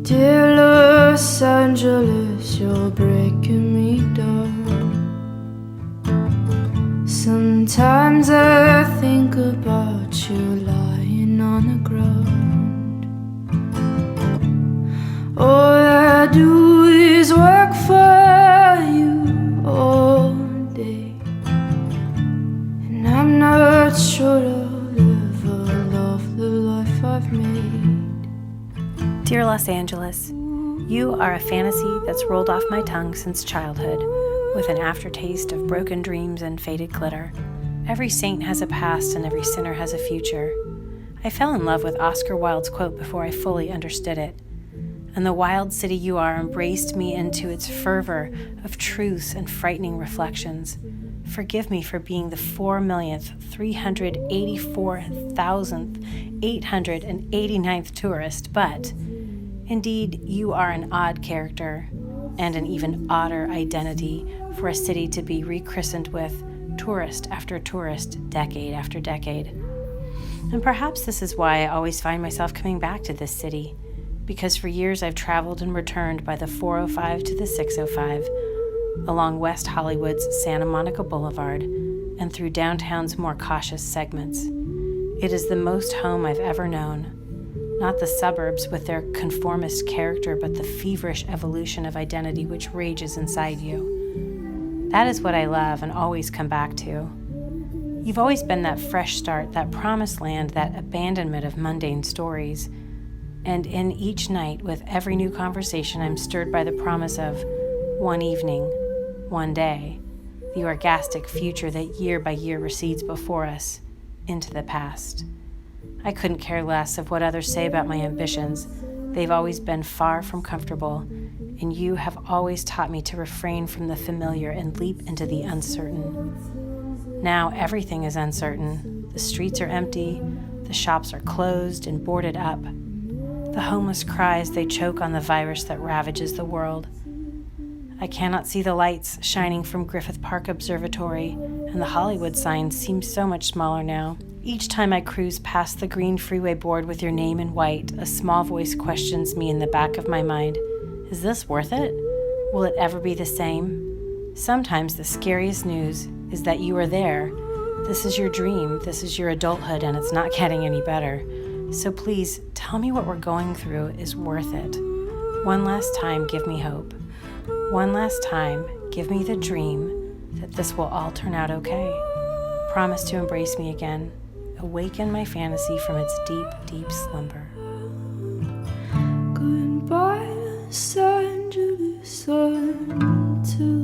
Dear Los Angeles, you're breaking me down. Sometimes I think about you lying on the ground. All I do is work for you all day, and I'm not sure I'll ever love the life I've made. Dear Los Angeles, you are a fantasy that's rolled off my tongue since childhood, with an aftertaste of broken dreams and faded glitter. Every saint has a past and every sinner has a future. I fell in love with Oscar Wilde's quote before I fully understood it. And the wild city you are embraced me into its fervor of truths and frightening reflections. Forgive me for being the 4-millionth, 384,000th, 889th tourist, but indeed you are an odd character and an even odder identity for a city to be rechristened with, tourist after tourist, decade after decade. And perhaps this is why I always find myself coming back to this city, because for years I've traveled and returned by the 405 to the 605, along West Hollywood's Santa Monica Boulevard, and through downtown's more cautious segments. It is the most home I've ever known. Not the suburbs with their conformist character, but the feverish evolution of identity which rages inside you. That is what I love and always come back to. You've always been that fresh start, that promised land, that abandonment of mundane stories. And in each night, with every new conversation, I'm stirred by the promise of one evening, one day, the orgastic future that year by year recedes before us into the past. I couldn't care less of what others say about my ambitions. They've always been far from comfortable, and you have always taught me to refrain from the familiar and leap into the uncertain. Now everything is uncertain. The streets are empty, the shops are closed and boarded up. The homeless cry as they choke on the virus that ravages the world. I cannot see the lights shining from Griffith Park Observatory, and the Hollywood sign seems so much smaller now. Each time I cruise past the green freeway board with your name in white, a small voice questions me in the back of my mind. Is this worth it? Will it ever be the same? Sometimes the scariest news is that you are there. This is your dream, this is your adulthood, and it's not getting any better. So please, tell me what we're going through is worth it. One last time, give me hope. One last time, give me the dream that this will all turn out okay. Promise to embrace me again. Awaken my fantasy from its deep, deep slumber. Goodbye, Los Angeles, until